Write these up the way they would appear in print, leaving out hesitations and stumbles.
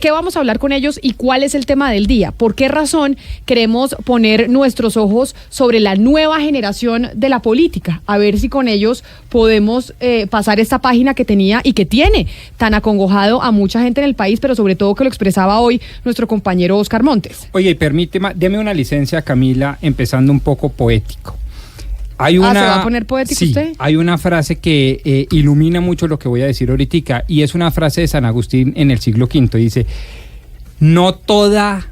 ¿Qué vamos a hablar con ellos y cuál es el tema del día? ¿Por qué razón queremos poner nuestros ojos sobre la nueva generación de la política? A ver si con ellos podemos pasar esta página que tenía y que tiene tan acongojado a mucha gente en el país, pero sobre todo que lo expresaba hoy nuestro compañero Oscar Montes. Oye, permíteme, deme una licencia, Camila, empezando un poco poético. ¿Se va a poner poético sí, usted? Hay una frase que ilumina mucho lo que voy a decir ahorita, y es una frase de San Agustín en el siglo V. Dice: no toda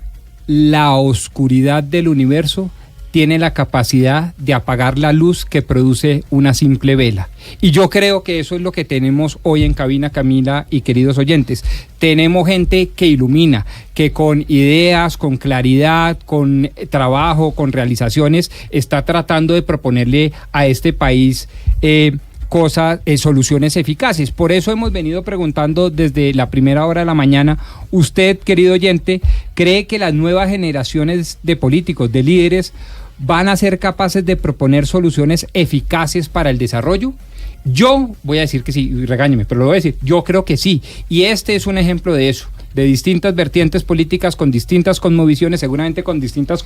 la oscuridad del universo tiene la capacidad de apagar la luz que produce una simple vela. Y yo creo que eso es lo que tenemos hoy en cabina, Camila y queridos oyentes. Tenemos gente que ilumina, que con ideas, con claridad, con trabajo, con realizaciones, está tratando de proponerle a este país soluciones eficaces. Por eso hemos venido preguntando desde la primera hora de la mañana: usted, querido oyente, ¿cree que las nuevas generaciones de políticos, de líderes, van a ser capaces de proponer soluciones eficaces para el desarrollo? Yo voy a decir que sí, regáñeme, pero lo voy a decir, yo creo que sí, y este es un ejemplo de eso, de distintas vertientes políticas, con distintas cosmovisiones, seguramente con distintas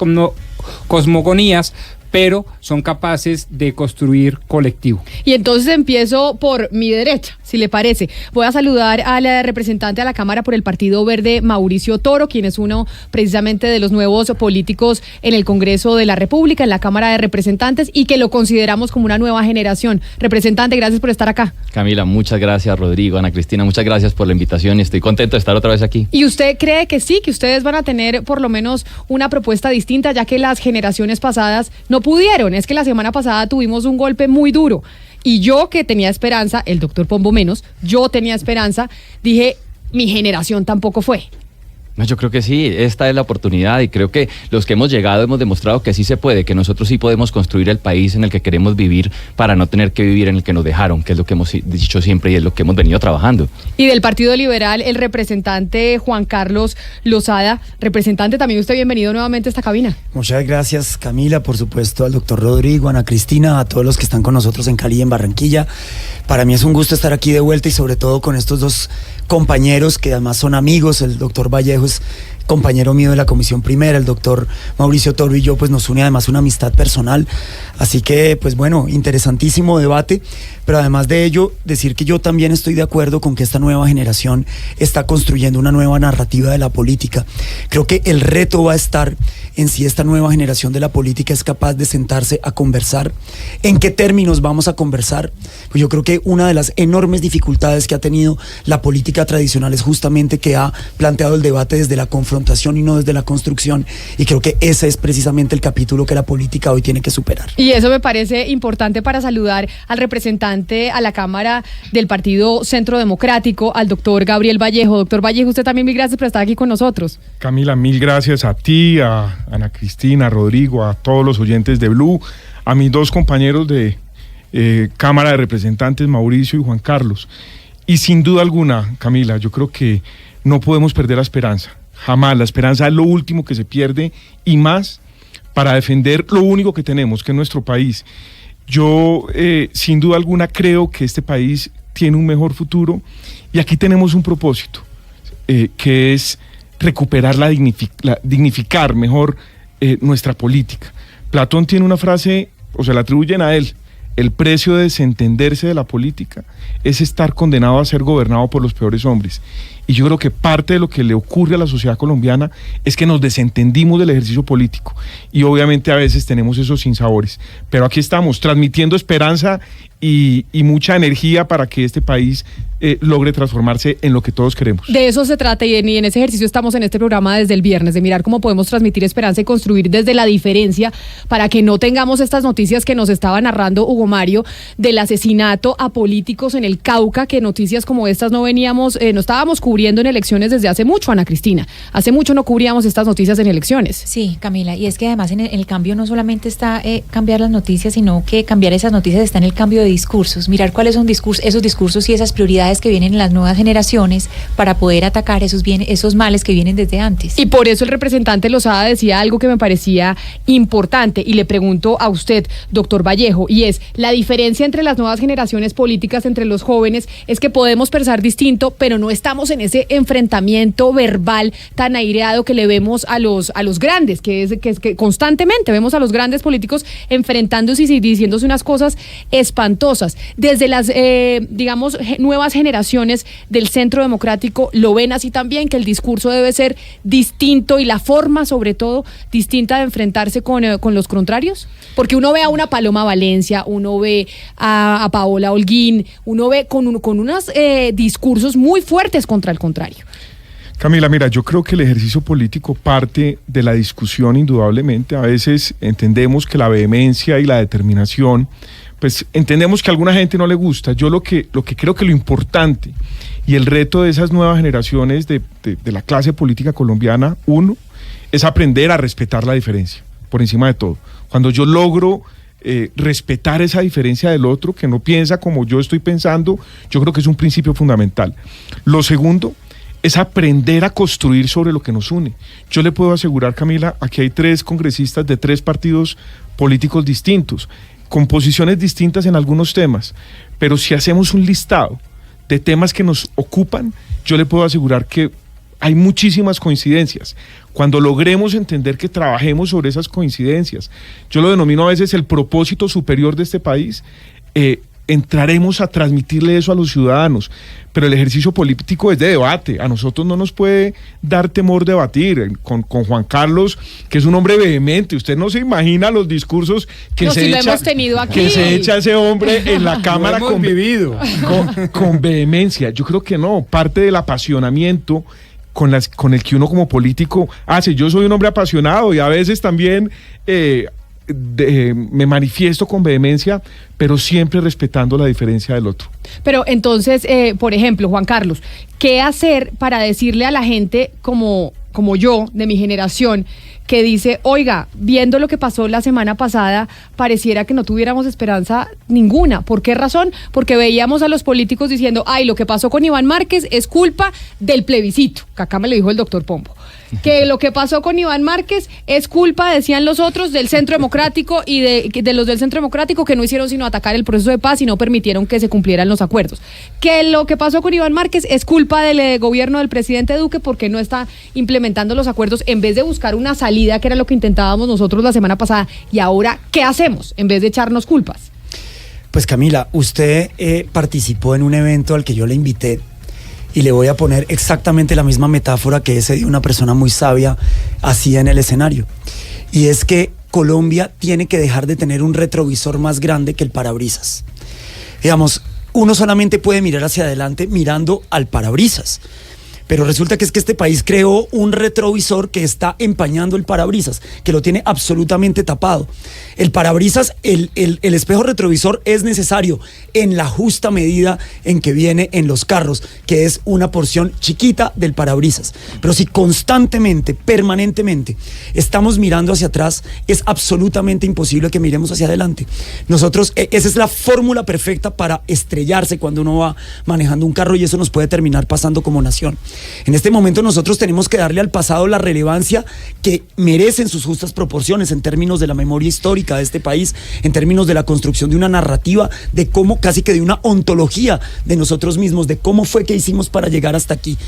cosmogonías, pero son capaces de construir colectivo. Y entonces empiezo por mi derecha, si le parece. Voy a saludar al representante a la Cámara por el Partido Verde, Mauricio Toro, quien es uno precisamente de los nuevos políticos en el Congreso de la República, en la Cámara de Representantes, y que lo consideramos como una nueva generación. Representante, gracias por estar acá. Camila, muchas gracias. Rodrigo, Ana Cristina, muchas gracias por la invitación y estoy contento de estar otra vez aquí. ¿Y usted cree que sí, que ustedes van a tener por lo menos una propuesta distinta, ya que las generaciones pasadas no pudieron? Es que la semana pasada tuvimos un golpe muy duro y yo, que tenía esperanza, el doctor Pombo menos, yo tenía esperanza, dije, mi generación tampoco fue. No, yo creo que sí, esta es la oportunidad y creo que los que hemos llegado hemos demostrado que sí se puede, que nosotros sí podemos construir el país en el que queremos vivir para no tener que vivir en el que nos dejaron, que es lo que hemos dicho siempre y es lo que hemos venido trabajando. Y del Partido Liberal, el representante Juan Carlos Lozada. Representante, también usted bienvenido nuevamente a esta cabina. Muchas gracias, Camila, por supuesto al doctor Rodrigo, Ana Cristina, a todos los que están con nosotros en Cali y en Barranquilla. Para mí es un gusto estar aquí de vuelta y sobre todo con estos dos compañeros que además son amigos. El doctor Vallejo es compañero mío de la Comisión Primera, el doctor Mauricio Toro y yo, pues nos une además una amistad personal, así que pues bueno, interesantísimo debate, pero además de ello, decir que yo también estoy de acuerdo con que esta nueva generación está construyendo una nueva narrativa de la política. Creo que el reto va a estar en si esta nueva generación de la política es capaz de sentarse a conversar. ¿En qué términos vamos a conversar? Pues yo creo que una de las enormes dificultades que ha tenido la política tradicional es justamente que ha planteado el debate desde la confrontación y no desde la construcción, y creo que ese es precisamente el capítulo que la política hoy tiene que superar. Y eso me parece importante para saludar al representante a la Cámara del Partido Centro Democrático, al doctor Gabriel Vallejo. Doctor Vallejo, usted también mil gracias por estar aquí con nosotros. Camila, mil gracias a ti, a Ana Cristina, a Rodrigo, a todos los oyentes de Blue, a mis dos compañeros de Cámara de Representantes, Mauricio y Juan Carlos. Y sin duda alguna, Camila, yo creo que no podemos perder la esperanza. Jamás, la esperanza es lo último que se pierde, y más para defender lo único que tenemos, que es nuestro país. Yo, sin duda alguna, creo que este país tiene un mejor futuro, y aquí tenemos un propósito, que es recuperar dignificar mejor nuestra política. Platón tiene una frase, o se la atribuyen a él: el precio de desentenderse de la política es estar condenado a ser gobernado por los peores hombres. Y yo creo que parte de lo que le ocurre a la sociedad colombiana es que nos desentendimos del ejercicio político, y obviamente a veces tenemos esos sinsabores, pero aquí estamos transmitiendo esperanza y mucha energía para que este país logre transformarse en lo que todos queremos. De eso se trata, y en ese ejercicio estamos en este programa desde el viernes, de mirar cómo podemos transmitir esperanza y construir desde la diferencia, para que no tengamos estas noticias que nos estaba narrando Hugo Mario del asesinato a políticos en el Cauca, que noticias como estas no estábamos cubriendo en elecciones desde hace mucho, Ana Cristina. Hace mucho no cubríamos estas noticias en elecciones. Sí, Camila, y es que además en el cambio no solamente está cambiar las noticias, sino que cambiar esas noticias está en el cambio de discursos, mirar cuáles son esos discursos y esas prioridades que vienen en las nuevas generaciones para poder atacar esos males que vienen desde antes. Y por eso el representante Lozada decía algo que me parecía importante, y le pregunto a usted, doctor Vallejo, y es: la diferencia entre las nuevas generaciones políticas, entre los jóvenes, es que podemos pensar distinto, pero no estamos en ese enfrentamiento verbal tan aireado que le vemos a los grandes, que es que constantemente vemos a los grandes políticos enfrentándose y diciéndose unas cosas espantosas. Desde las, digamos, nuevas generaciones del Centro Democrático, ¿lo ven así también, que el discurso debe ser distinto y la forma, sobre todo, distinta de enfrentarse con los contrarios? Porque uno ve a una Paloma Valencia, uno ve a Paola Holguín, uno ve con unos discursos muy fuertes contra el contrario. Camila, mira, yo creo que el ejercicio político parte de la discusión indudablemente. A veces entendemos que la vehemencia y la determinación, pues entendemos que a alguna gente no le gusta. Yo lo que creo que lo importante y el reto de esas nuevas generaciones de la clase política colombiana, uno, es aprender a respetar la diferencia, por encima de todo. Cuando yo logro respetar esa diferencia del otro, que no piensa como yo estoy pensando, yo creo que es un principio fundamental. Lo segundo es aprender a construir sobre lo que nos une. Yo le puedo asegurar, Camila, aquí hay 3 congresistas de 3 partidos políticos distintos, con posiciones distintas en algunos temas, pero si hacemos un listado de temas que nos ocupan, yo le puedo asegurar que hay muchísimas coincidencias. Cuando logremos entender que trabajemos sobre esas coincidencias, yo lo denomino a veces el propósito superior de este país, entraremos a transmitirle eso a los ciudadanos. Pero el ejercicio político es de debate. A nosotros no nos puede dar temor debatir. Con Juan Carlos, que es un hombre vehemente, usted no se imagina los discursos que, que se echa ese hombre en la Cámara con vehemencia. Yo creo que no, parte del apasionamiento con el que uno como político hace. Yo soy un hombre apasionado y a veces también me manifiesto con vehemencia, pero siempre respetando la diferencia del otro. Pero entonces, por ejemplo, Juan Carlos, ¿qué hacer para decirle a la gente como yo, de mi generación, que dice, oiga, viendo lo que pasó la semana pasada, pareciera que no tuviéramos esperanza ninguna? ¿Por qué razón? Porque veíamos a los políticos diciendo, ay, lo que pasó con Iván Márquez es culpa del plebiscito, que acá me lo dijo el doctor Pombo. Que lo que pasó con Iván Márquez es culpa, decían los otros, del Centro Democrático y de los del Centro Democrático, que no hicieron sino atacar el proceso de paz y no permitieron que se cumplieran los acuerdos. Que lo que pasó con Iván Márquez es culpa del gobierno del presidente Duque porque no está implementando los acuerdos, en vez de buscar una salida, que era lo que intentábamos nosotros la semana pasada. Y ahora, ¿qué hacemos en vez de echarnos culpas? Pues Camila, usted participó en un evento al que yo le invité, y le voy a poner exactamente la misma metáfora que ese de una persona muy sabia hacía en el escenario. Y es que Colombia tiene que dejar de tener un retrovisor más grande que el parabrisas. Digamos, uno solamente puede mirar hacia adelante mirando al parabrisas. Pero resulta que es que este país creó un retrovisor que está empañando el parabrisas, que lo tiene absolutamente tapado. El parabrisas, el espejo retrovisor es necesario en la justa medida en que viene en los carros, que es una porción chiquita del parabrisas. Pero si constantemente, permanentemente estamos mirando hacia atrás, es absolutamente imposible que miremos hacia adelante. Nosotros, esa es la fórmula perfecta para estrellarse cuando uno va manejando un carro, y eso nos puede terminar pasando como nación. En este momento nosotros tenemos que darle al pasado la relevancia que merecen sus justas proporciones en términos de la memoria histórica de este país, en términos de la construcción de una narrativa, de cómo, casi que de una ontología de nosotros mismos, de cómo fue que hicimos para llegar hasta aquí.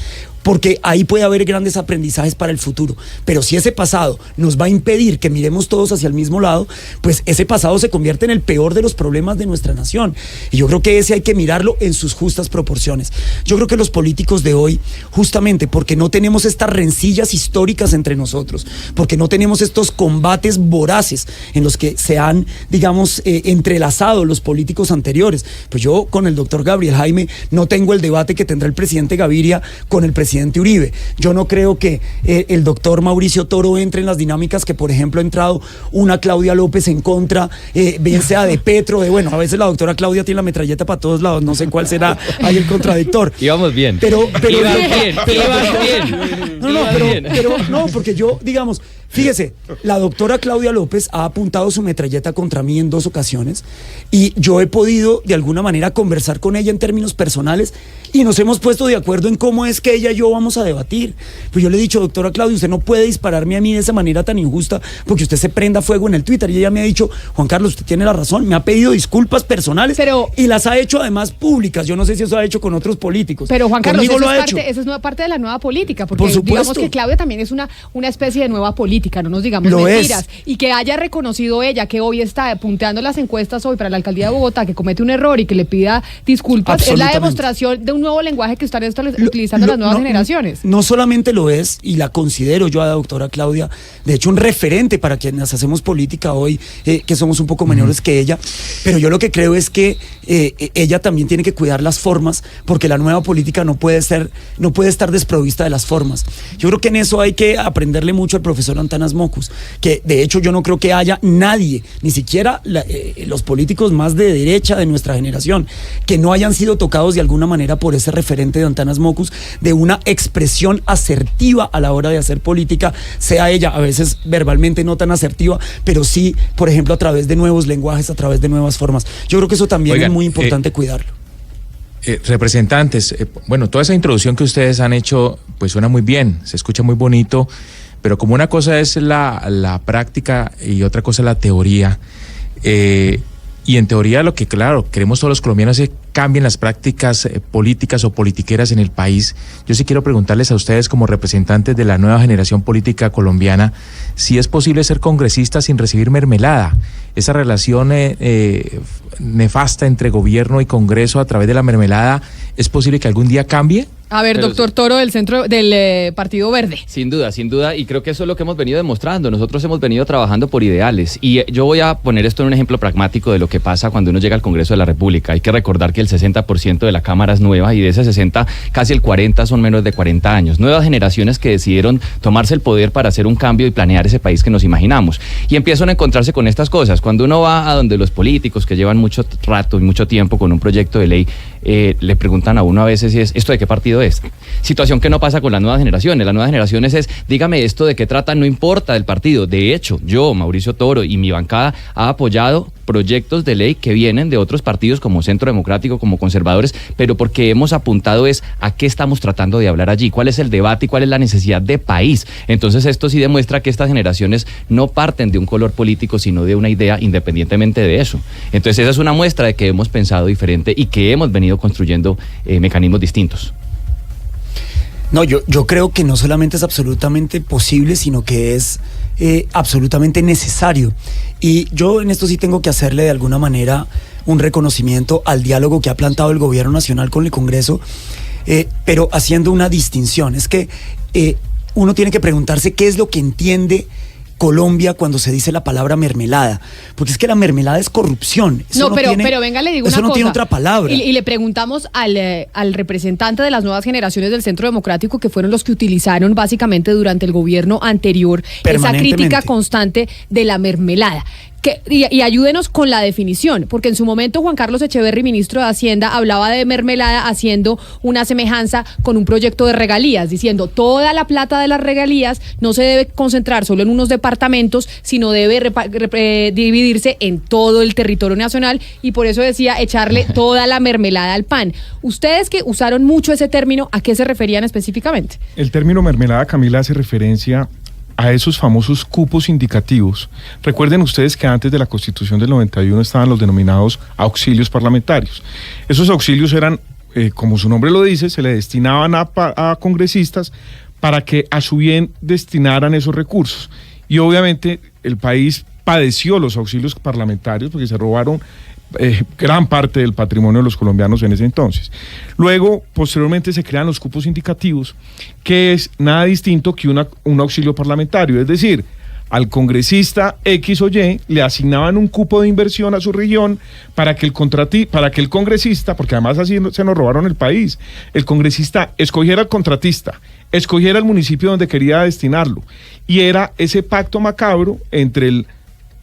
Porque ahí puede haber grandes aprendizajes para el futuro. Pero si ese pasado nos va a impedir que miremos todos hacia el mismo lado, pues ese pasado se convierte en el peor de los problemas de nuestra nación. Y yo creo que ese hay que mirarlo en sus justas proporciones. Yo creo que los políticos de hoy, justamente porque no tenemos estas rencillas históricas entre nosotros, porque no tenemos estos combates voraces en los que se han, digamos, entrelazado los políticos anteriores. Pues yo con el doctor Gabriel Jaime no tengo el debate que tendrá el presidente Gaviria con el presidente Uribe. Yo no creo que el doctor Mauricio Toro entre en las dinámicas que, por ejemplo, ha entrado una Claudia López en contra, bien sea de Petro, bueno, a veces la doctora Claudia tiene la metralleta para todos lados, no sé cuál será ahí el contradictor. Íbamos bien. Pero Íbamos bien. No, pero bien. Pero no, porque yo, digamos, fíjese, la doctora Claudia López ha apuntado su metralleta contra mí en 2 ocasiones y yo he podido de alguna manera conversar con ella en términos personales y nos hemos puesto de acuerdo en cómo es que ella y yo vamos a debatir. Pues yo le he dicho, doctora Claudia, usted no puede dispararme a mí de esa manera tan injusta porque usted se prenda fuego en el Twitter. Y ella me ha dicho, Juan Carlos, usted tiene la razón, me ha pedido disculpas personales y las ha hecho además públicas. Yo no sé si eso ha hecho con otros políticos. Pero Juan Carlos, eso es parte de la nueva política, porque por supuesto, digamos que Claudia también es una especie de nueva política, no nos digamos mentiras. Y que haya reconocido ella que hoy está punteando las encuestas hoy para la alcaldía de Bogotá, que comete un error y que le pida disculpas, es la demostración de un nuevo lenguaje que están utilizando las nuevas generaciones. No solamente lo es, y la considero yo a la doctora Claudia, de hecho un referente para quienes hacemos política hoy, que somos un poco menores que ella, pero yo lo que creo es que ella también tiene que cuidar las formas, porque la nueva política no puede estar desprovista de las formas. Yo creo que en eso hay que aprenderle mucho al profesor Antanas Mockus, que de hecho yo no creo que haya nadie, ni siquiera los políticos más de derecha de nuestra generación, que no hayan sido tocados de alguna manera por ese referente de Antanas Mockus, de una expresión asertiva a la hora de hacer política, sea ella a veces verbalmente no tan asertiva, pero sí, por ejemplo, a través de nuevos lenguajes, a través de nuevas formas. Yo creo que eso también es muy importante cuidarlo. Representantes, bueno, toda esa introducción que ustedes han hecho, pues suena muy bien, se escucha muy bonito, pero como una cosa es la práctica y otra cosa es la teoría, y en teoría lo que, claro, queremos todos los colombianos es que cambien las prácticas políticas o politiqueras en el país. Yo sí quiero preguntarles a ustedes como representantes de la nueva generación política colombiana, si es posible ser congresista sin recibir mermelada. Esa relación nefasta entre gobierno y Congreso a través de la mermelada, ¿es posible que algún día cambie? A ver, Pero doctor Toro del Partido Verde. Sin duda, y creo que eso es lo que hemos venido demostrando. Nosotros hemos venido trabajando por ideales, y yo voy a poner esto en un ejemplo pragmático de lo que pasa cuando uno llega al Congreso de la República. Hay que recordar que el 60% de la Cámara es nueva, y de ese 60, casi el 40 son menos de 40 años. Nuevas generaciones que decidieron tomarse el poder para hacer un cambio y planear ese país que nos imaginamos. Y empiezan a encontrarse con estas cosas. Cuando uno va a donde los políticos que llevan mucho rato y mucho tiempo con un proyecto de ley, le preguntan a uno a veces si es, ¿esto de qué partido es? Situación que no pasa con las nuevas generaciones. Las nuevas generaciones es, dígame esto de qué trata, no importa del partido. De hecho, yo, Mauricio Toro y mi bancada ha apoyado proyectos de ley que vienen de otros partidos como Centro Democrático, como conservadores, pero porque hemos apuntado es a qué estamos tratando de hablar allí, cuál es el debate y cuál es la necesidad de país. Entonces esto sí demuestra que estas generaciones no parten de un color político, sino de una idea independientemente de eso. Entonces esa es una muestra de que hemos pensado diferente y que hemos venido construyendo mecanismos distintos. No, yo creo que no solamente es absolutamente posible, sino que es absolutamente necesario. Y yo en esto sí tengo que hacerle de alguna manera un reconocimiento al diálogo que ha plantado el gobierno nacional con el Congreso, pero haciendo una distinción. Es que uno tiene que preguntarse qué es lo que entiende Colombia cuando se dice la palabra mermelada, porque es que la mermelada es corrupción. Eso pero venga, le digo una cosa. Eso no tiene otra palabra. Y le preguntamos al representante de las nuevas generaciones del Centro Democrático, que fueron los que utilizaron básicamente durante el gobierno anterior esa crítica constante de la mermelada. Y ayúdenos con la definición, porque en su momento Juan Carlos Echeverry, ministro de Hacienda, hablaba de mermelada haciendo una semejanza con un proyecto de regalías, diciendo toda la plata de las regalías no se debe concentrar solo en unos departamentos, sino debe dividirse en todo el territorio nacional, y por eso decía echarle toda la mermelada al pan. Ustedes que usaron mucho ese término, ¿a qué se referían específicamente? El término mermelada, Camila, hace referencia a esos famosos cupos indicativos. Recuerden ustedes que antes de la Constitución del 91 estaban los denominados auxilios parlamentarios. Esos auxilios eran, como su nombre lo dice, se le destinaban a congresistas para que a su bien destinaran esos recursos. Y obviamente el país padeció los auxilios parlamentarios porque se robaron gran parte del patrimonio de los colombianos en ese entonces. Luego, posteriormente, se crean los cupos indicativos, que es nada distinto que un auxilio parlamentario, es decir, al congresista X o Y le asignaban un cupo de inversión a su región para que el congresista, porque además así se nos robaron el país, el congresista escogiera al contratista, escogiera el municipio donde quería destinarlo, y era ese pacto macabro entre el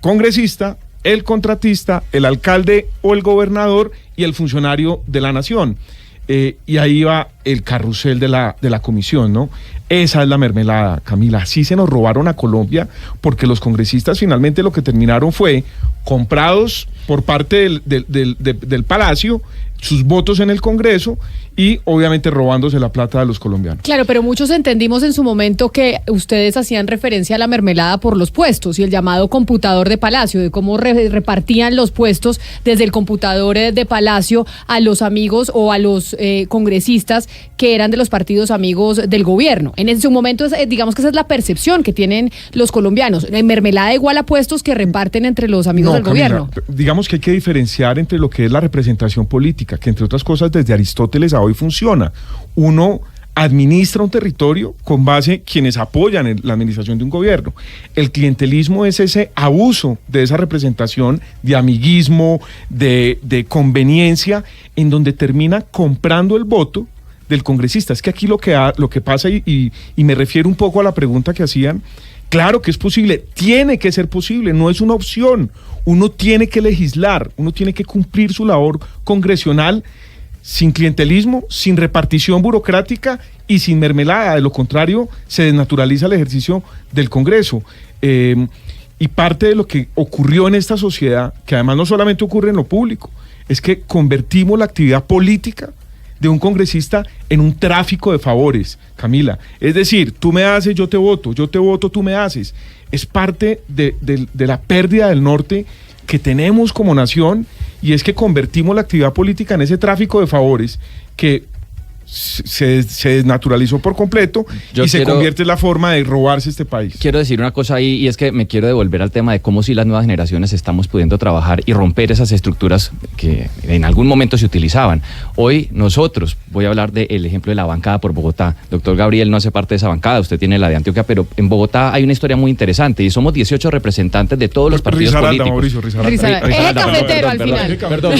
congresista, el contratista, el alcalde o el gobernador y el funcionario de la nación. Y ahí iba el carrusel de la comisión, ¿no? Esa es la mermelada, Camila. Así se nos robaron a Colombia, porque los congresistas finalmente lo que terminaron fue comprados por parte del Palacio, sus votos en el Congreso, y obviamente robándose la plata de los colombianos. Claro, pero muchos entendimos en su momento que ustedes hacían referencia a la mermelada por los puestos y el llamado computador de Palacio, de cómo repartían los puestos desde el computador de Palacio a los amigos o a los congresistas que eran de los partidos amigos del gobierno. En su momento, digamos que esa es la percepción que tienen los colombianos. Mermelada igual a puestos que reparten entre los amigos del Camila, gobierno. Digamos que hay que diferenciar entre lo que es la representación política, que entre otras cosas desde Aristóteles a hoy funciona. Uno administra un territorio con base en quienes apoyan la administración de un gobierno. El clientelismo es ese abuso de esa representación de amiguismo, de conveniencia, en donde termina comprando el voto del congresista. Es que aquí lo que pasa, y me refiero un poco a la pregunta que hacían, claro que es posible, tiene que ser posible, no es una opción. Uno tiene que legislar, uno tiene que cumplir su labor congresional sin clientelismo, sin repartición burocrática y sin mermelada. De lo contrario, se desnaturaliza el ejercicio del Congreso. Y parte de lo que ocurrió en esta sociedad, que además no solamente ocurre en lo público, es que convertimos la actividad política de un congresista en un tráfico de favores, Camila. Es decir, tú me haces, yo te voto, tú me haces. Es parte de la pérdida del norte que tenemos como nación, y es que convertimos la actividad política en ese tráfico de favores que se desnaturalizó por completo se convierte en la forma de robarse este país. Quiero decir una cosa ahí, y es que me quiero devolver al tema de cómo si las nuevas generaciones estamos pudiendo trabajar y romper esas estructuras que en algún momento se utilizaban. Hoy nosotros, voy a hablar del ejemplo de la bancada por Bogotá. Doctor Gabriel no hace parte de esa bancada, usted tiene la de Antioquia, pero en Bogotá hay una historia muy interesante y somos 18 representantes de todos los partidos políticos. Mauricio, Risaralda. Cafetero al final. Perdón.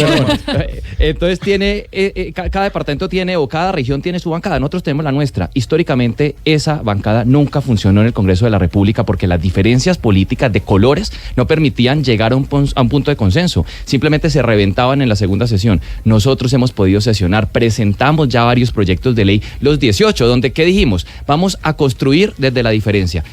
Entonces tiene, cada departamento tiene, o cada región tiene su bancada, nosotros tenemos la nuestra. Históricamente esa bancada nunca funcionó en el Congreso de la República porque las diferencias políticas de colores no permitían llegar a un punto de consenso, simplemente se reventaban en la segunda sesión. Nosotros hemos podido sesionar, presentamos ya varios proyectos de ley, los 18, donde ¿qué dijimos? Vamos a construir desde la diferencia.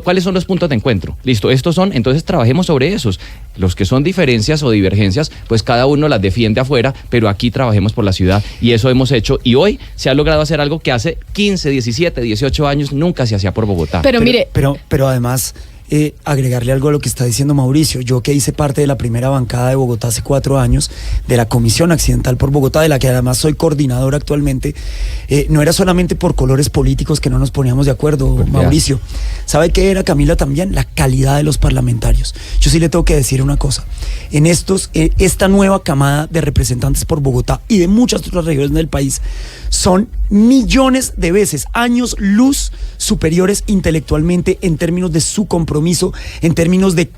¿Cuáles son los puntos de encuentro? Listo, estos son, entonces trabajemos sobre esos. Los que son diferencias o divergencias, pues cada uno las defiende afuera, pero aquí trabajemos por la ciudad, y eso hemos hecho, y hoy se ha logrado hacer algo que hace 15, 17, 18 años nunca se hacía por Bogotá. Pero además, agregarle algo a lo que está diciendo Mauricio. Yo que hice parte de la primera bancada de Bogotá hace 4 años, de la Comisión Accidental por Bogotá, de la que además soy coordinador actualmente, no era solamente por colores políticos que no nos poníamos de acuerdo, pues Mauricio. ¿Sabe qué era, Camila, también? La calidad de los parlamentarios. Yo sí le tengo que decir una cosa. En esta nueva camada de representantes por Bogotá y de muchas otras regiones del país, son millones de veces, años luz superiores intelectualmente en términos de su compromiso, en términos de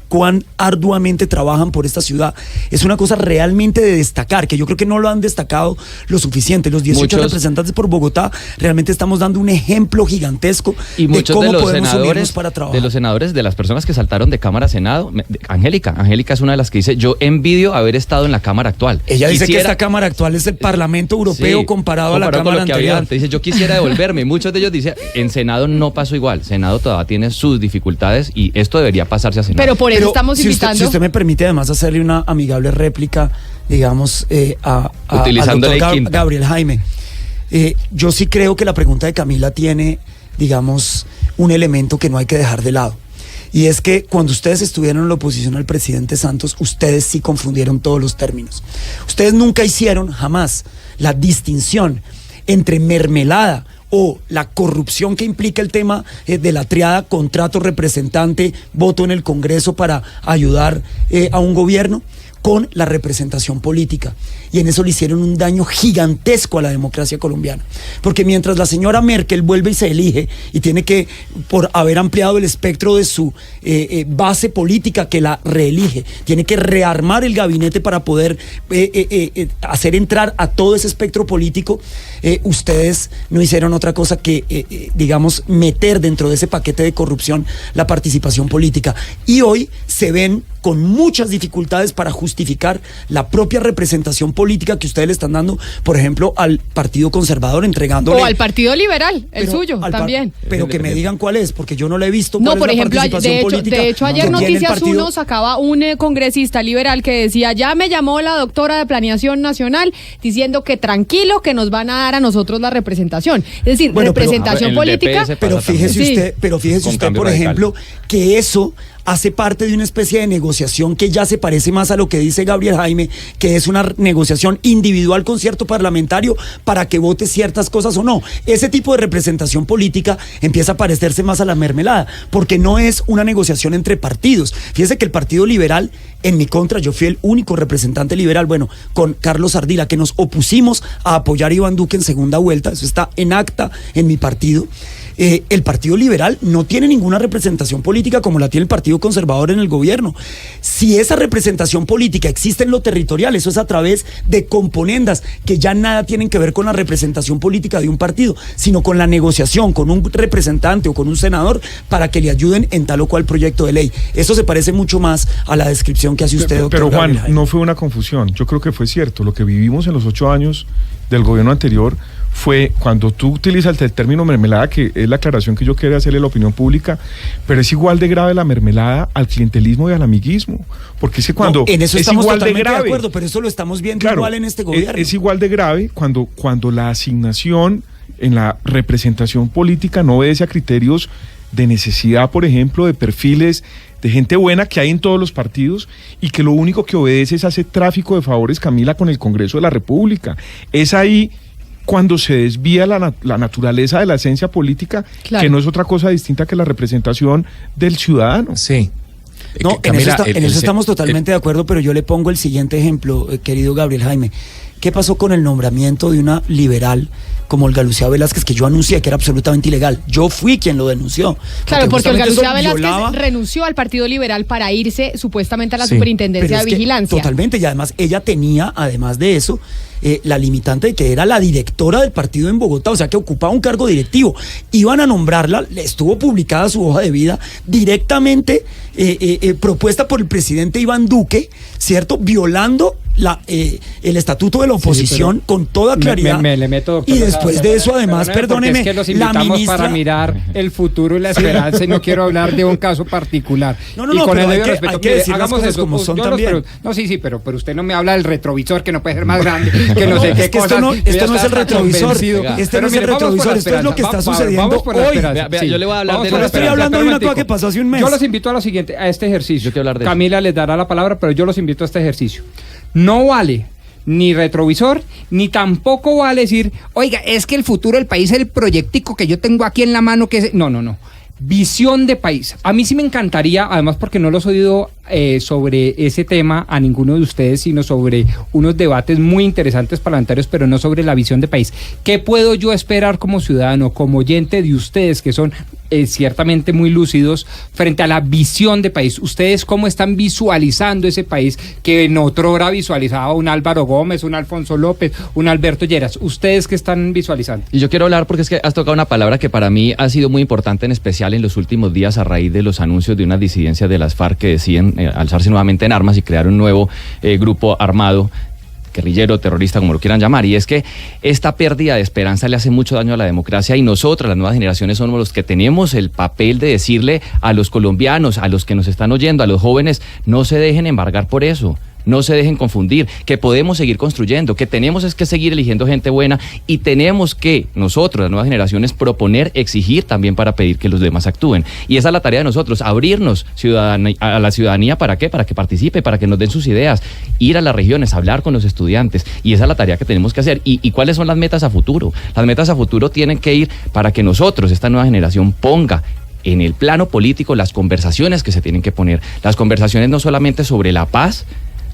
cuán arduamente trabajan por esta ciudad. Es una cosa realmente de destacar, que yo creo que no lo han destacado lo suficiente. Los 18 representantes por Bogotá realmente estamos dando un ejemplo gigantesco de cómo podemos unirnos para trabajar. De los senadores, de las personas que saltaron de Cámara a Senado, Angélica es una de las que dice, yo envidio haber estado en la Cámara actual. Ella dice que esta Cámara actual es el Parlamento Europeo comparado a la Cámara anterior. Dice, yo quisiera devolverme. Muchos de ellos dicen, en Senado no pasó igual. Senado todavía tiene sus dificultades y esto debería pasarse a Senado. Pero por eso estamos invitando. Si usted me permite además hacerle una amigable réplica, digamos, utilizando al doctor Gabriel Jaime. Yo sí creo que la pregunta de Camila tiene, digamos, un elemento que no hay que dejar de lado. Y es que cuando ustedes estuvieron en la oposición al presidente Santos, ustedes sí confundieron todos los términos. Ustedes nunca hicieron jamás la distinción entre mermelada o la corrupción que implica el tema de la triada contrato, representante, voto en el Congreso para ayudar a un gobierno, con la representación política. Y en eso le hicieron un daño gigantesco a la democracia colombiana. Porque mientras la señora Merkel vuelve y se elige y tiene que, por haber ampliado el espectro de su base política que la reelige, tiene que rearmar el gabinete para poder hacer entrar a todo ese espectro político, ustedes no hicieron otra cosa que, digamos, meter dentro de ese paquete de corrupción la participación política. Y hoy se ven con muchas dificultades para justificar la propia representación política que ustedes le están dando, por ejemplo, al Partido Conservador, entregándole... O al Partido Liberal, el suyo, también. Pero que me digan cuál es, porque yo no le he visto No, cuál por es la ejemplo, participación política de hecho ayer que tiene el Noticias partido. 1 sacaba un congresista liberal que decía, ya me llamó la doctora de Planeación Nacional diciendo que tranquilo, que nos van a dar a nosotros la representación. Es decir, Bueno, representación política. Pero fíjese usted, por ejemplo, que eso hace parte de una especie de negociación que ya se parece más a lo que dice Gabriel Jaime, que es una negociación individual con cierto parlamentario para que vote ciertas cosas o no. Ese tipo de representación política empieza a parecerse más a la mermelada, porque no es una negociación entre partidos. Fíjese que el Partido Liberal, en mi contra, yo fui el único representante liberal, bueno, con Carlos Ardila, que nos opusimos a apoyar a Iván Duque en segunda vuelta, eso está en acta en mi partido. El Partido Liberal no tiene ninguna representación política como la tiene el Partido Conservador en el gobierno. Si esa representación política existe en lo territorial, eso es a través de componendas que ya nada tienen que ver con la representación política de un partido, sino con la negociación con un representante o con un senador para que le ayuden en tal o cual proyecto de ley. Eso se parece mucho más a la descripción que hace usted, doctor. Pero Juan, Gabriel. no fue una confusión. Yo creo que fue cierto. Lo que vivimos en los 8 años del gobierno anterior fue cuando tú utilizas el término mermelada, que es la aclaración que yo quería hacerle a la opinión pública, pero es igual de grave la mermelada al clientelismo y al amiguismo, porque es que cuando No, en eso es estamos igual de totalmente grave, de acuerdo, pero eso lo estamos viendo claro, igual en este gobierno. es igual de grave cuando la asignación en la representación política no obedece a criterios de necesidad, por ejemplo, de perfiles de gente buena que hay en todos los partidos y que lo único que obedece es hacer tráfico de favores, Camila, con el Congreso de la República. Es ahí cuando se desvía la naturaleza de la esencia política, claro, que no es otra cosa distinta que la representación del ciudadano. Sí. No, Camila, en eso estamos totalmente de acuerdo, pero yo le pongo el siguiente ejemplo, querido Gabriel Jaime. ¿Qué pasó con el nombramiento de una liberal como Olga Lucía Velázquez, que yo anuncié que era absolutamente ilegal? Yo fui quien lo denunció. Claro, porque Olga Lucía Velázquez violaba... renunció al Partido Liberal para irse supuestamente a la Superintendencia de Vigilancia. Totalmente, y además ella tenía, además de eso, la limitante de que era la directora del partido en Bogotá, o sea que ocupaba un cargo directivo. Iban a nombrarla, estuvo publicada su hoja de vida directamente propuesta por el presidente Iván Duque, ¿cierto? Violando el estatuto de la oposición, sí, con toda claridad. Le meto, doctor, y después de eso, además, perdóneme, es que los invitamos la ministra... para mirar el futuro y la esperanza, y no quiero hablar de un caso particular. No, con el debido respeto, que decir hagamos eso como son también. Pero usted no me habla del retrovisor, que no puede ser más grande, que no sé qué cosas. Esto no es el retrovisor, esto no es el retrovisor, esto es lo que está sucediendo hoy. Yo le voy a hablar de la esperanza. Estoy hablando de una cosa que pasó hace un mes. Yo los invito a lo siguiente, a este ejercicio. Yo quiero hablar de Camila les dará la palabra, pero yo los invito a este ejercicio. No vale ni retrovisor, ni tampoco vale decir, oiga, es que el futuro del país es el proyectico que yo tengo aquí en la mano, que es... No. Visión de país. A mí sí me encantaría, además porque no los he oído sobre ese tema a ninguno de ustedes, sino sobre unos debates muy interesantes parlamentarios, pero no sobre la visión de país. ¿Qué puedo yo esperar como ciudadano, como oyente de ustedes, que son ciertamente muy lúcidos, frente a la visión de país? ¿Ustedes cómo están visualizando ese país que en otrora visualizaba un Álvaro Gómez, un Alfonso López, un Alberto Lleras? ¿Ustedes qué están visualizando? Y yo quiero hablar porque es que has tocado una palabra que para mí ha sido muy importante, en especial en los últimos días, a raíz de los anuncios de una disidencia de las FARC que deciden alzarse nuevamente en armas y crear un nuevo grupo armado, guerrillero, terrorista, como lo quieran llamar, y es que esta pérdida de esperanza le hace mucho daño a la democracia, y nosotras, las nuevas generaciones, somos los que tenemos el papel de decirle a los colombianos, a los que nos están oyendo, a los jóvenes, no se dejen embargar por eso. No se dejen confundir, que podemos seguir construyendo, que tenemos es que seguir eligiendo gente buena, y tenemos que nosotros, las nuevas generaciones, proponer, exigir también para pedir que los demás actúen. Y esa es la tarea de nosotros, abrirnos a la ciudadanía. ¿Para qué? Para que participe, para que nos den sus ideas, ir a las regiones, hablar con los estudiantes, y esa es la tarea que tenemos que hacer. ¿Y cuáles son las metas a futuro? Las metas a futuro tienen que ir para que nosotros, esta nueva generación, ponga en el plano político las conversaciones que se tienen que poner. Las conversaciones no solamente sobre la paz,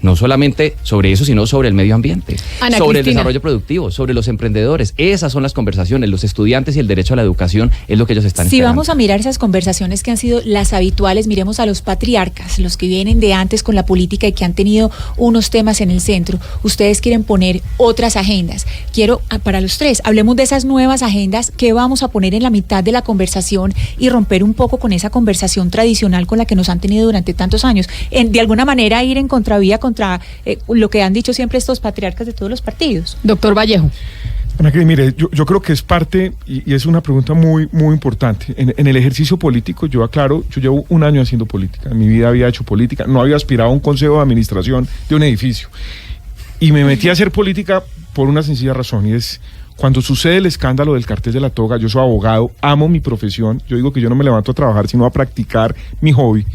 no solamente sobre eso, sino sobre el medio ambiente, Ana sobre el Cristina. desarrollo productivo, sobre los emprendedores. Esas son las conversaciones, los estudiantes y el derecho a la educación es lo que ellos están Si esperando. vamos a mirar esas conversaciones que han sido las habituales, miremos a los patriarcas, los que vienen de antes con la política y que han tenido unos temas en el centro. Ustedes quieren poner otras agendas. Quiero, para los tres, hablemos de esas nuevas agendas que vamos a poner en la mitad de la conversación y romper un poco con esa conversación tradicional con la que nos han tenido durante tantos años. De alguna manera ir en contravía contra lo que han dicho siempre estos patriarcas de todos los partidos. Doctor Vallejo. Ana Cris, mire, yo creo que es parte, y es una pregunta muy, muy importante. En el ejercicio político, yo aclaro, yo llevo 1 año haciendo política. En mi vida había hecho política, no había aspirado a un consejo de administración de un edificio. Y me metí a hacer política por una sencilla razón, y es cuando sucede el escándalo del cartel de la toga. Yo soy abogado, amo mi profesión, yo digo que yo no me levanto a trabajar, sino a practicar mi hobby.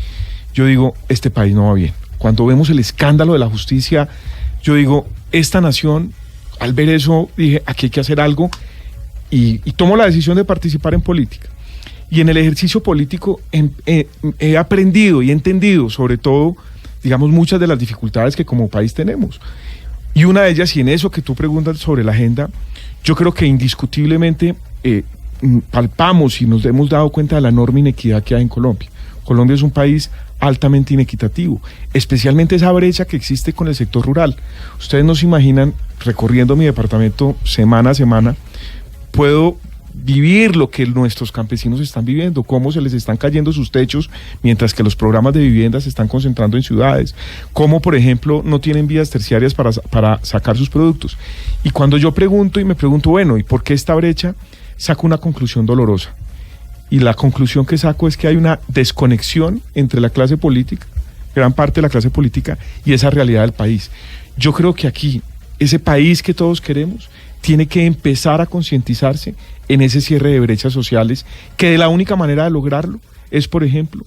Yo digo, este país no va bien. Cuando vemos el escándalo de la justicia, yo digo, esta nación, al ver eso, dije, aquí hay que hacer algo, y tomo la decisión de participar en política. Y en el ejercicio político he aprendido y he entendido, sobre todo, digamos, muchas de las dificultades que como país tenemos. Y una de ellas, y en eso que tú preguntas sobre la agenda, yo creo que indiscutiblemente palpamos y nos hemos dado cuenta de la enorme inequidad que hay en Colombia. Colombia es un país altamente inequitativo, especialmente esa brecha que existe con el sector rural. Ustedes no se imaginan, recorriendo mi departamento semana a semana, puedo vivir lo que nuestros campesinos están viviendo, cómo se les están cayendo sus techos, mientras que los programas de vivienda se están concentrando en ciudades, cómo, por ejemplo, no tienen vías terciarias para sacar sus productos. Y cuando yo pregunto y me pregunto, bueno, ¿y por qué esta brecha? Saco una conclusión dolorosa. Y la conclusión que saco es que hay una desconexión entre la clase política, gran parte de la clase política, y esa realidad del país. Yo creo que aquí, ese país que todos queremos, tiene que empezar a concientizarse en ese cierre de brechas sociales, que de la única manera de lograrlo es, por ejemplo,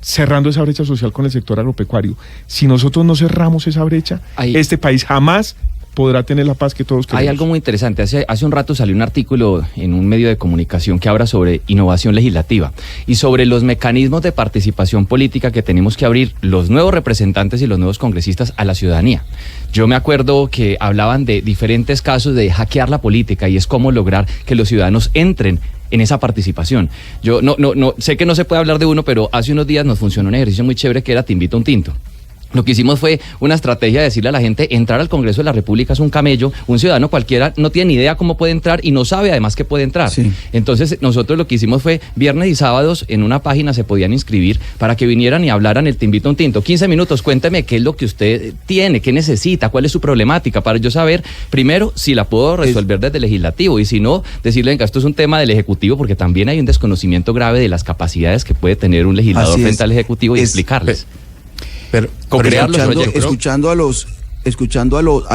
cerrando esa brecha social con el sector agropecuario. Si nosotros no cerramos esa brecha, este país jamás podrá tener la paz que todos queremos. Hay algo muy interesante. Hace un rato salió un artículo en un medio de comunicación que habla sobre innovación legislativa y sobre los mecanismos de participación política que tenemos que abrir los nuevos representantes y los nuevos congresistas a la ciudadanía. Yo me acuerdo que hablaban de diferentes casos de hackear la política y es cómo lograr que los ciudadanos entren en esa participación. Yo no sé que no se puede hablar de uno, pero hace unos días nos funcionó un ejercicio muy chévere que era Te invito a un tinto. Lo que hicimos fue una estrategia de decirle a la gente, entrar al Congreso de la República es un camello, un ciudadano cualquiera no tiene ni idea cómo puede entrar y no sabe además que puede entrar. Sí. Entonces nosotros lo que hicimos fue viernes y sábados en una página se podían inscribir para que vinieran y hablaran el Te invito a un tinto. 15 minutos, cuénteme qué es lo que usted tiene, qué necesita, cuál es su problemática, para yo saber primero si la puedo resolver desde el legislativo y si no, decirle, venga, esto es un tema del ejecutivo porque también hay un desconocimiento grave de las capacidades que puede tener un legislador frente al ejecutivo y explicarles. Pero escuchando a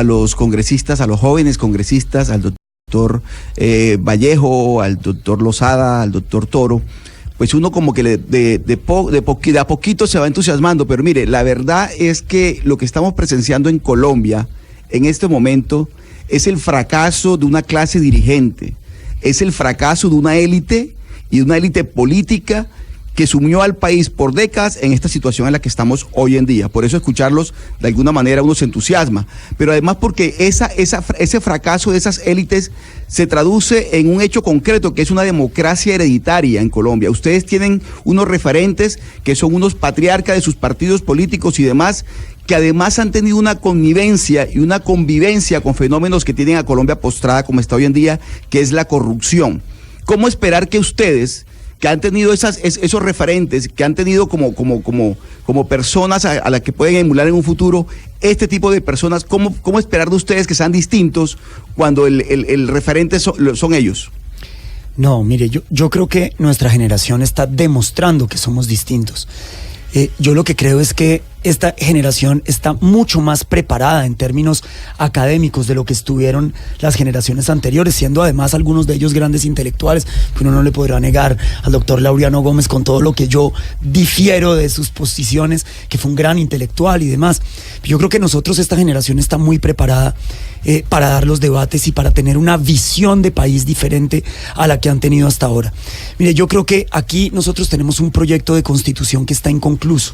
los congresistas, a los jóvenes congresistas, al doctor Vallejo, al doctor Lozada, al doctor Toro, pues uno como que de a poquito se va entusiasmando, pero mire, la verdad es que lo que estamos presenciando en Colombia en este momento es el fracaso de una clase dirigente, es el fracaso de una élite y de una élite política que sumió al país por décadas en esta situación en la que estamos hoy en día. Por eso escucharlos de alguna manera uno se entusiasma, pero además porque ese fracaso de esas élites se traduce en un hecho concreto que es una democracia hereditaria en Colombia. Ustedes tienen unos referentes que son unos patriarcas de sus partidos políticos y demás, que además han tenido una connivencia y una convivencia con fenómenos que tienen a Colombia postrada como está hoy en día, que es la corrupción. ¿Cómo esperar que ustedes, que han tenido esos referentes, que han tenido como personas a las que pueden emular en un futuro, este tipo de personas, ¿cómo esperar de ustedes que sean distintos cuando el referente son ellos? No, mire, yo creo que nuestra generación está demostrando que somos distintos. Yo lo que creo es que esta generación está mucho más preparada en términos académicos de lo que estuvieron las generaciones anteriores, siendo además algunos de ellos grandes intelectuales, que uno no le podrá negar al doctor Laureano Gómez, con todo lo que yo difiero de sus posiciones, que fue un gran intelectual y demás. Yo creo que nosotros, esta generación está muy preparada para dar los debates y para tener una visión de país diferente a la que han tenido hasta ahora. Mire, yo creo que aquí nosotros tenemos un proyecto de constitución que está inconcluso.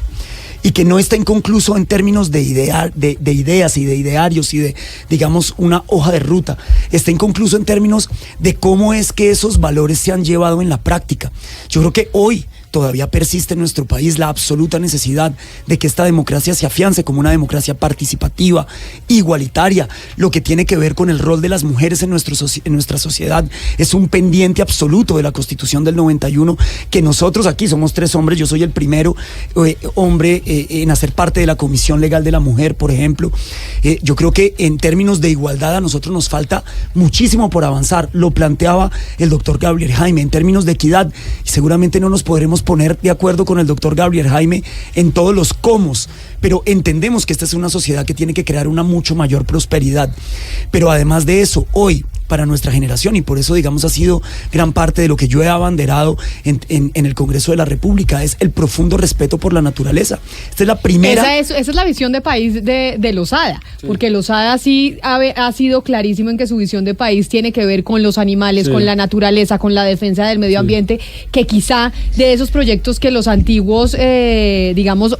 y que no está inconcluso en términos de ideas y de idearios y de, digamos, una hoja de ruta. Está inconcluso en términos de cómo es que esos valores se han llevado en la práctica. Yo creo que hoy todavía persiste en nuestro país la absoluta necesidad de que esta democracia se afiance como una democracia participativa, igualitaria. Lo que tiene que ver con el rol de las mujeres en nuestra sociedad es un pendiente absoluto de la Constitución del 91, que nosotros aquí somos 3 hombres, yo soy el primero hombre en hacer parte de la Comisión Legal de la Mujer, por ejemplo. Yo creo que en términos de igualdad a nosotros nos falta muchísimo por avanzar. Lo planteaba el doctor Gabriel Jaime en términos de equidad, y seguramente no nos podremos poner de acuerdo con el doctor Gabriel Jaime en todos los cómo, pero entendemos que esta es una sociedad que tiene que crear una mucho mayor prosperidad. Pero además de eso, hoy, para nuestra generación, y por eso, digamos, ha sido gran parte de lo que yo he abanderado en el Congreso de la República, es el profundo respeto por la naturaleza. Esta es la primera... Esa es la visión de país de Lozada, sí. Porque Lozada sí ha sido clarísimo en que su visión de país tiene que ver con los animales, sí, con la naturaleza, con la defensa del medio ambiente, que quizá de esos proyectos que los antiguos, digamos,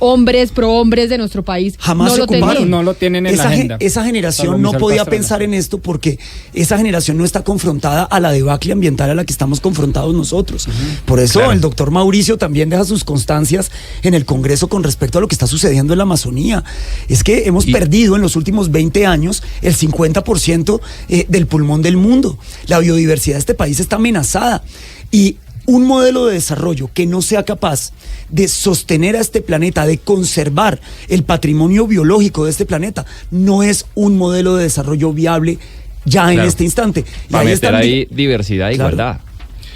prohombres de nuestro país jamás no se ocuparon. No lo tienen en la agenda. Esa generación no podía pensar en esto porque esa generación no está confrontada a la debacle ambiental a la que estamos confrontados nosotros. Por eso el doctor Mauricio también deja sus constancias en el Congreso con respecto a lo que está sucediendo en la Amazonía. Es que hemos perdido en los últimos 20 años el 50% del pulmón del mundo. La biodiversidad de este país está amenazada, y un modelo de desarrollo que no sea capaz de sostener a este planeta, de conservar el patrimonio biológico de este planeta, no es un modelo de desarrollo viable ya en este instante. Y para meter ahí diversidad e igualdad,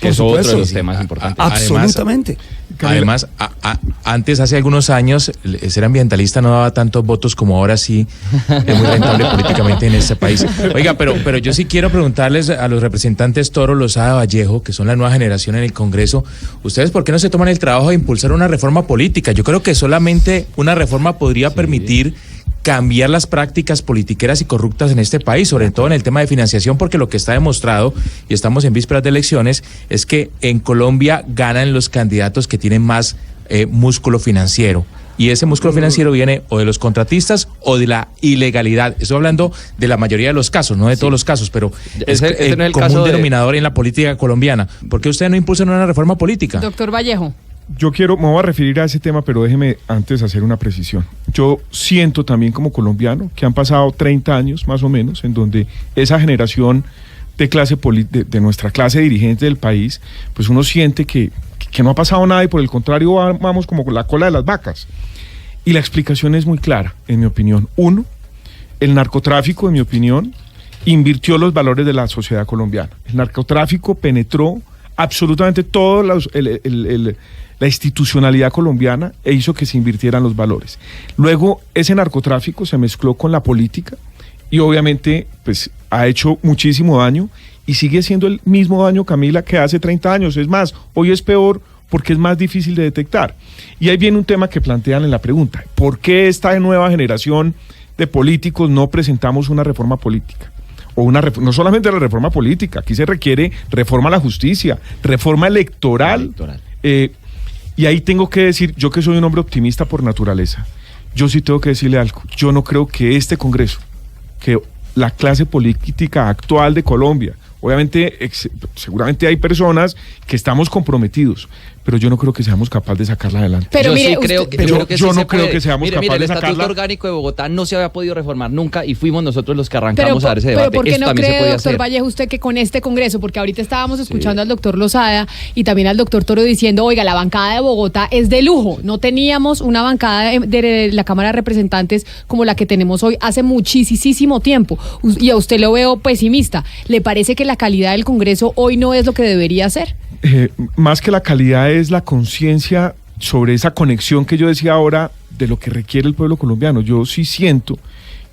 que es otro de los temas importantes. Absolutamente. Además, antes, hace algunos años, ser ambientalista no daba tantos votos como ahora sí es muy rentable políticamente en este país. Oiga, pero yo sí quiero preguntarles a los representantes Toro, Lozada, Vallejo, que son la nueva generación en el Congreso, ¿ustedes por qué no se toman el trabajo de impulsar una reforma política? Yo creo que solamente una reforma podría permitir cambiar las prácticas politiqueras y corruptas en este país, sobre todo en el tema de financiación, porque lo que está demostrado, y estamos en vísperas de elecciones, es que en Colombia ganan los candidatos que tienen más músculo financiero. Y ese músculo financiero viene o de los contratistas o de la ilegalidad. Estoy hablando de la mayoría de los casos, no de todos los casos, pero es el común denominador en la política colombiana. ¿Por qué ustedes no impulsan una reforma política? Doctor Vallejo. Me voy a referir a ese tema, pero déjeme antes hacer una precisión. Yo siento también como colombiano que han pasado 30 años más o menos en donde esa generación de nuestra clase dirigente del país, pues uno siente que no ha pasado nada y por el contrario vamos como con la cola de las vacas. Y la explicación es muy clara, en mi opinión. 1, el narcotráfico, en mi opinión, invirtió los valores de la sociedad colombiana. El narcotráfico penetró absolutamente todo la institucionalidad colombiana e hizo que se invirtieran los valores. Luego ese narcotráfico se mezcló con la política y obviamente pues ha hecho muchísimo daño y sigue siendo el mismo daño, Camila, que hace 30 años. Es más, hoy es peor porque es más difícil de detectar. Y ahí viene un tema que plantean en la pregunta: ¿por qué esta nueva generación de políticos no presentamos una reforma política? No solamente la reforma política, aquí se requiere reforma a la justicia, reforma electoral. Y ahí tengo que decir, yo que soy un hombre optimista por naturaleza, yo sí tengo que decirle algo. Yo no creo que este Congreso, que la clase política actual de Colombia, obviamente, seguramente hay personas que estamos comprometidos, pero yo no creo que seamos capaces de sacarla adelante. Pero yo mire, sí creo que no creo que seamos capaces de sacarla. El Estatuto Orgánico de Bogotá no se había podido reformar nunca y fuimos nosotros los que arrancamos a dar ese debate. Pero ¿por qué Esto no cree, doctor hacer. Vallejo, usted que con este Congreso, porque ahorita estábamos escuchando al doctor Lozada y también al doctor Toro diciendo, oiga, la bancada de Bogotá es de lujo, no teníamos una bancada de la Cámara de Representantes como la que tenemos hoy hace muchísimo tiempo, y a usted lo veo pesimista. ¿Le parece que la calidad del Congreso hoy no es lo que debería ser? Más que la calidad es la conciencia sobre esa conexión que yo decía ahora de lo que requiere el pueblo colombiano. Yo sí siento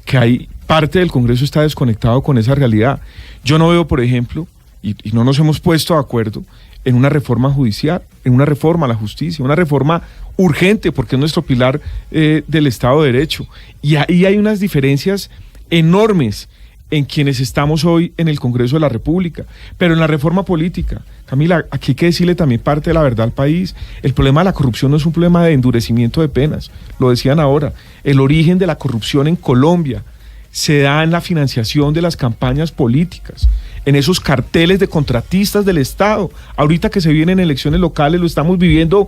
que hay parte del Congreso está desconectado con esa realidad. Yo no veo, por ejemplo, y no nos hemos puesto de acuerdo en una reforma judicial, en una reforma a la justicia, una reforma urgente porque es nuestro pilar del Estado de Derecho. Y ahí hay unas diferencias enormes en quienes estamos hoy en el Congreso de la República, pero en la reforma política. Camila, aquí hay que decirle también parte de la verdad al país. El problema de la corrupción no es un problema de endurecimiento de penas, lo decían ahora. El origen de la corrupción en Colombia se da en la financiación de las campañas políticas, en esos carteles de contratistas del Estado. Ahorita que se vienen elecciones locales lo estamos viviendo.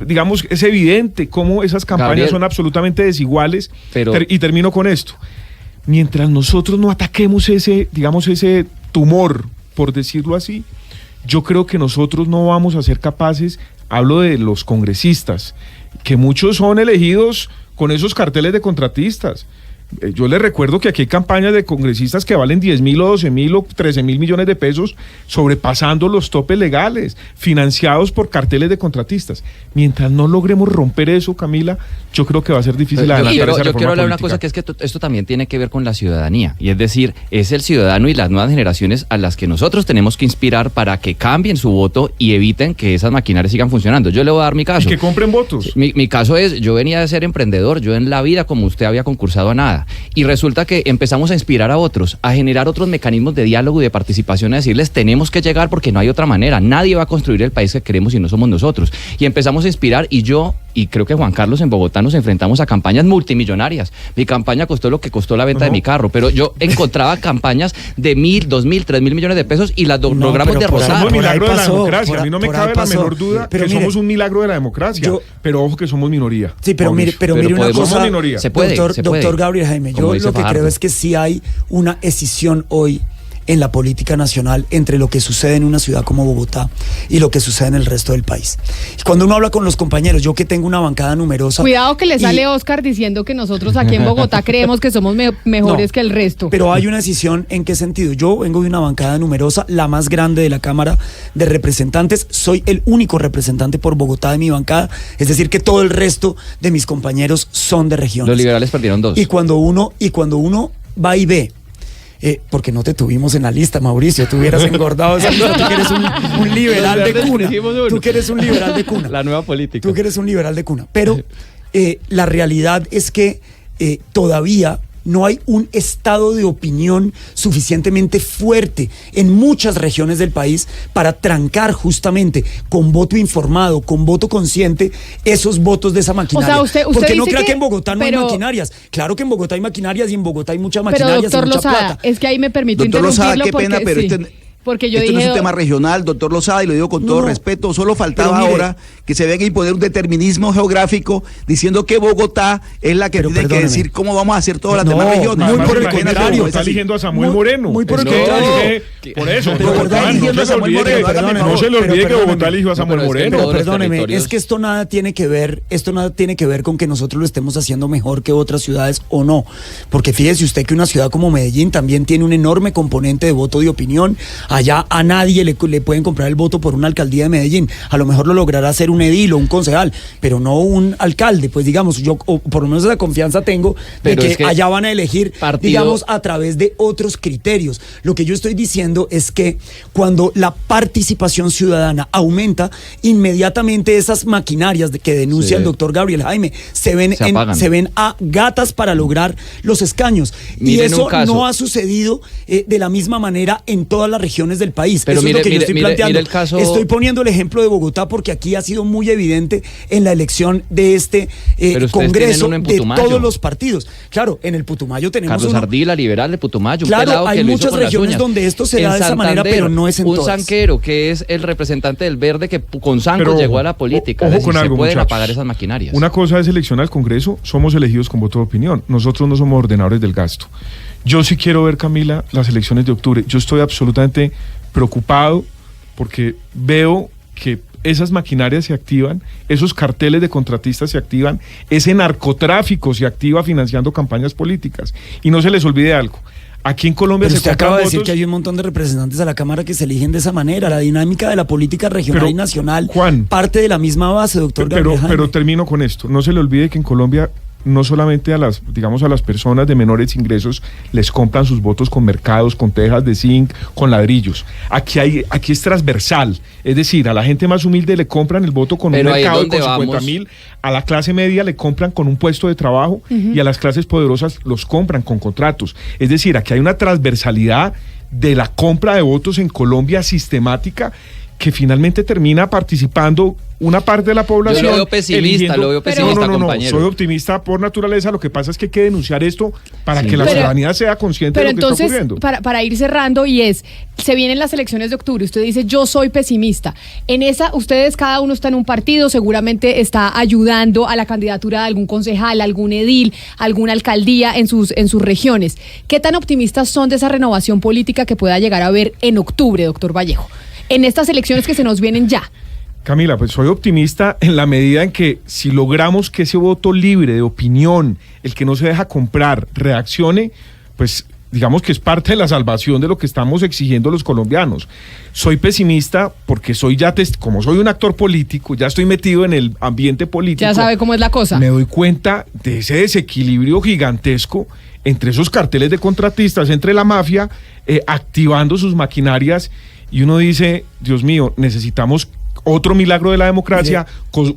Digamos, es evidente cómo esas campañas, Gabriel, son absolutamente desiguales. Y termino con esto. Mientras nosotros no ataquemos ese tumor, por decirlo así, yo creo que nosotros no vamos a ser capaces, hablo de los congresistas, que muchos son elegidos con esos carteles de contratistas. Yo les recuerdo que aquí hay campañas de congresistas que valen 10.000 o 12.000 o 13.000 millones de pesos, sobrepasando los topes legales, financiados por carteles de contratistas. Mientras no logremos romper eso, Camila, yo creo que va a ser difícil adelantar esa reforma política. Yo quiero hablar de una cosa, que es que esto también tiene que ver con la ciudadanía, y es decir, es el ciudadano y las nuevas generaciones a las que nosotros tenemos que inspirar para que cambien su voto y eviten que esas maquinarias sigan funcionando. Yo le voy a dar mi caso. Y que compren votos. Mi caso es, yo venía de ser emprendedor, yo en la vida como usted había concursado a nada. Y resulta que empezamos a inspirar a otros, a generar otros mecanismos de diálogo y de participación, a decirles tenemos que llegar porque no hay otra manera, nadie va a construir el país que queremos si no somos nosotros. Y empezamos a inspirar, y yo, y creo que Juan Carlos, en Bogotá nos enfrentamos a campañas multimillonarias. Mi campaña costó lo que costó la venta de mi carro, pero yo encontraba campañas de 1.000, 2.000, 3.000 millones de pesos y las logramos derrotar. Somos milagro de la democracia, a mí no me cabe la menor duda que somos un milagro de la democracia, pero ojo que somos minoría. Sí, pero mire una cosa, se puede. Doctor Gabriel Jaime, yo lo que creo es que sí hay una escisión hoy en la política nacional entre lo que sucede en una ciudad como Bogotá y lo que sucede en el resto del país. Y cuando uno habla con los compañeros, yo que tengo una bancada numerosa... Cuidado que le sale Oscar diciendo que nosotros aquí en Bogotá creemos que somos mejores que el resto. Pero hay una escisión, ¿en qué sentido? Yo vengo de una bancada numerosa, la más grande de la Cámara de Representantes, soy el único representante por Bogotá de mi bancada, es decir que todo el resto de mis compañeros son de regiones. Los liberales perdieron 2. Y cuando uno va y ve, porque no te tuvimos en la lista, Mauricio, tú hubieras engordado esa lista, tú que eres un liberal de cuna, tú que eres un liberal de cuna. La nueva política. Tú que eres un liberal de cuna, pero la realidad es que todavía no hay un estado de opinión suficientemente fuerte en muchas regiones del país para trancar justamente con voto informado, con voto consciente, esos votos de esa maquinaria. O sea, usted porque no crea que que en Bogotá no hay maquinarias. Claro que en Bogotá hay maquinarias y en Bogotá hay muchas maquinarias. Pero doctor Lozada, es que ahí me permito interrumpirlo. Doctor Lozada, qué pena, pero porque yo esto dije, no es un tema regional, doctor Lozada, y lo digo con todo respeto, solo faltaba ahora que se venga a imponer un determinismo geográfico diciendo que Bogotá es la que tiene que decir cómo vamos a hacer todas las demás regiones. Muy por el contrario. Está eligiendo a Samuel Moreno. Muy por el contrario. Por eso, no se le olvide que Bogotá eligió a Samuel Moreno. Pero perdóneme, es que esto nada tiene que ver con que nosotros lo estemos haciendo mejor que otras ciudades o no. Porque fíjese usted que una ciudad como Medellín también tiene un enorme componente de voto de opinión. Allá a nadie le pueden comprar el voto por una alcaldía de Medellín. A lo mejor lo logrará hacer un edil o un concejal, pero no un alcalde. Pues digamos, yo por lo menos esa confianza tengo de que allá van a elegir, digamos, a través de otros criterios. Lo que yo estoy diciendo es que cuando la participación ciudadana aumenta, inmediatamente esas maquinarias que denuncia el doctor Gabriel Jaime se ven a gatas para lograr los escaños. Y eso no ha sucedido de la misma manera en todas las regiones del país. Pero eso mire, es lo que yo estoy planteando. el caso... Estoy poniendo el ejemplo de Bogotá porque aquí ha sido muy evidente en la elección de este Congreso de todos los partidos. Claro, en el Putumayo tenemos Carlos Ardila, liberal de Putumayo. Claro, hay muchas regiones donde esto se da de esa manera, pero no es en todas. Un Sanquero, que es el representante del Verde, que con Sanco llegó a la política. Ojo con algo, se pueden muchachos. apagar esas maquinarias. Una cosa es elección al Congreso, somos elegidos con voto de opinión. Nosotros no somos ordenadores del gasto. Yo sí quiero ver, Camila, las elecciones de octubre. Yo estoy absolutamente preocupado porque veo que esas maquinarias se activan, esos carteles de contratistas se activan, ese narcotráfico se activa financiando campañas políticas. Y no se les olvide algo. Aquí en Colombia se acaba de decir que hay un montón de representantes a la Cámara que se eligen de esa manera. La dinámica de la política regional y nacional, Juan, parte de la misma base, doctor Gabriel Jaime. Pero termino con esto. No se le olvide que en Colombia no solamente a las personas de menores ingresos les compran sus votos con mercados, con tejas de zinc, con ladrillos. Aquí es transversal, es decir, a la gente más humilde le compran el voto con un mercado y con 50.000, a la clase media le compran con un puesto de trabajo y a las clases poderosas los compran con contratos. Es decir, aquí hay una transversalidad de la compra de votos en Colombia sistemática que finalmente termina participando una parte de la población. Yo lo veo pesimista, compañero. Soy optimista por naturaleza, lo que pasa es que hay que denunciar esto para que la ciudadanía sea consciente de lo que está ocurriendo. Para ir cerrando, se vienen las elecciones de octubre, usted dice, yo soy pesimista. En esa, ustedes cada uno está en un partido, seguramente está ayudando a la candidatura de algún concejal, algún edil, alguna alcaldía en sus regiones. ¿Qué tan optimistas son de esa renovación política que pueda llegar a haber en octubre, doctor Vallejo? En estas elecciones que se nos vienen ya. Camila, pues soy optimista en la medida en que si logramos que ese voto libre de opinión, el que no se deja comprar, reaccione, pues digamos que es parte de la salvación de lo que estamos exigiendo los colombianos. Soy pesimista porque como soy un actor político, ya estoy metido en el ambiente político. Ya sabe cómo es la cosa. Me doy cuenta de ese desequilibrio gigantesco entre esos carteles de contratistas, entre la mafia, activando sus maquinarias. Y uno dice, Dios mío, necesitamos otro milagro de la democracia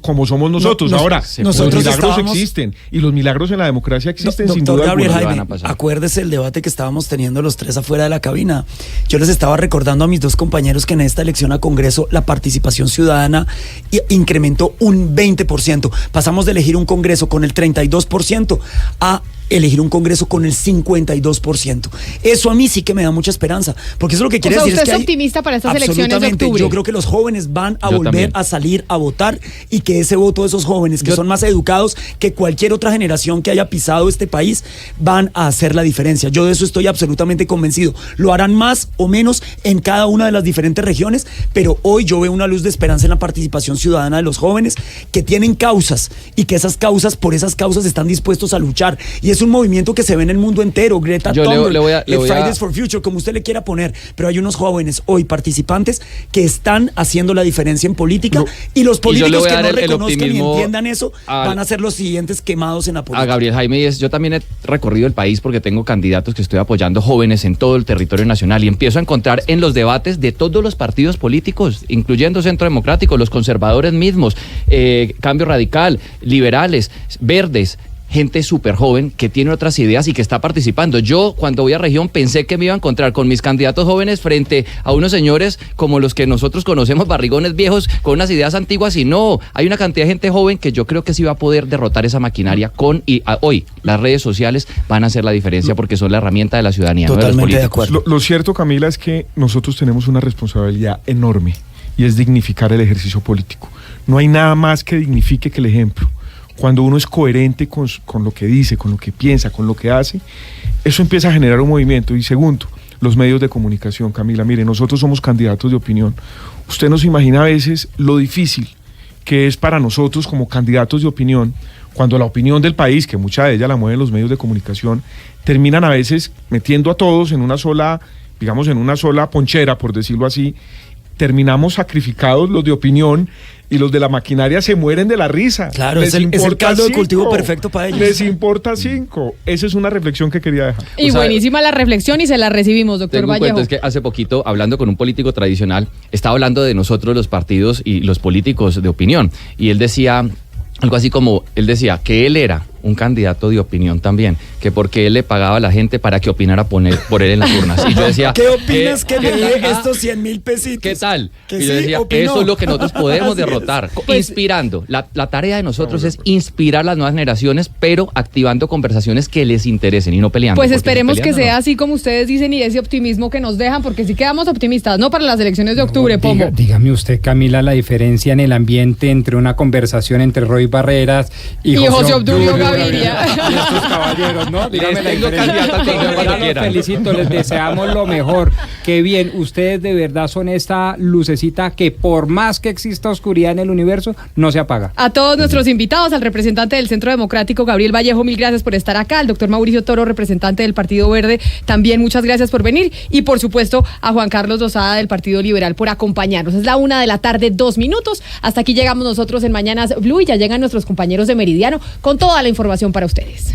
como somos nosotros. Ahora, los milagros existen y los milagros en la democracia existen sin duda Gabriel alguna. Jaime, acuérdese el debate que estábamos teniendo los tres afuera de la cabina. Yo les estaba recordando a mis dos compañeros que en esta elección a Congreso la participación ciudadana incrementó un 20%. Pasamos de elegir un Congreso con el 32% a elegir un Congreso con el 52%. Eso a mí sí que me da mucha esperanza, porque eso lo que quiere decir es que ¿usted es optimista para estas elecciones de octubre? Yo creo que los jóvenes van a volver a salir a votar y que ese voto de esos jóvenes que son más educados que cualquier otra generación que haya pisado este país van a hacer la diferencia. Yo de eso estoy absolutamente convencido. Lo harán más o menos en cada una de las diferentes regiones, pero hoy yo veo una luz de esperanza en la participación ciudadana de los jóvenes que tienen causas y que por esas causas están dispuestos a luchar. Y es un movimiento que se ve en el mundo entero. Greta Thunberg, Fridays for Future, como usted le quiera poner, pero hay unos jóvenes hoy participantes que están haciendo la diferencia en política y los políticos que no reconozcan y entiendan eso van a ser los siguientes quemados en la política. A Gabriel Jaime, yo también he recorrido el país porque tengo candidatos que estoy apoyando jóvenes en todo el territorio nacional y empiezo a encontrar en los debates de todos los partidos políticos, incluyendo Centro Democrático, los conservadores mismos, Cambio Radical, liberales, verdes, gente súper joven que tiene otras ideas y que está participando. Yo, cuando voy a región, pensé que me iba a encontrar con mis candidatos jóvenes frente a unos señores como los que nosotros conocemos, barrigones viejos, con unas ideas antiguas, y no, hay una cantidad de gente joven que yo creo que sí va a poder derrotar esa maquinaria hoy las redes sociales van a hacer la diferencia porque son la herramienta de la ciudadanía. Totalmente de acuerdo. Lo cierto, Camila, es que nosotros tenemos una responsabilidad enorme y es dignificar el ejercicio político. No hay nada más que dignifique que el ejemplo. Cuando uno es coherente con lo que dice, con lo que piensa, con lo que hace, eso empieza a generar un movimiento. Y segundo, los medios de comunicación, Camila. Mire, nosotros somos candidatos de opinión. Usted no se imagina a veces lo difícil que es para nosotros como candidatos de opinión, cuando la opinión del país, que mucha de ella la mueven los medios de comunicación, terminan a veces metiendo a todos en una sola ponchera, por decirlo así. Terminamos sacrificados los de opinión y los de la maquinaria se mueren de la risa. Claro, es el caldo de cultivo perfecto para ellos. Les importa 5. Esa es una reflexión que quería dejar. Y buenísima la reflexión y se la recibimos, doctor Vallejo. Es que hace poquito, hablando con un político tradicional, estaba hablando de nosotros los partidos y los políticos de opinión. Y él decía algo así como, que él era un candidato de opinión también, que porque él le pagaba a la gente para que opinara por él en las urnas. Y yo decía, ¿qué opinas que le dé estos 100,000 pesitos? ¿Qué tal? Que y yo decía, eso es lo que nosotros podemos derrotar, inspirando. La tarea de nosotros es inspirar a las nuevas generaciones, pero activando conversaciones que les interesen y no peleando. Pues esperemos que sea así como ustedes dicen y ese optimismo que nos dejan, porque sí quedamos optimistas, ¿no? Para las elecciones de octubre, Pombo. Dígame usted, Camila, la diferencia en el ambiente entre una conversación entre Roy Barreras y José Obdulio Gaviria. Y estos caballeros, ¿no? Dígame la diferencia. Los felicito, les deseamos lo mejor. Qué bien, ustedes de verdad son esta lucecita que por más que exista oscuridad en el universo, no se apaga. A todos nuestros invitados, al representante del Centro Democrático, Gabriel Vallejo, mil gracias por estar acá. Al doctor Mauricio Toro, representante del Partido Verde, también muchas gracias por venir. Y por supuesto, a Juan Carlos Lozada del Partido Liberal por acompañarnos. Es la 1:00 p.m, 2 minutos. Hasta aquí llegamos nosotros en Mañanas Blue y ya llegan nuestros compañeros de Meridiano con toda la información información para ustedes.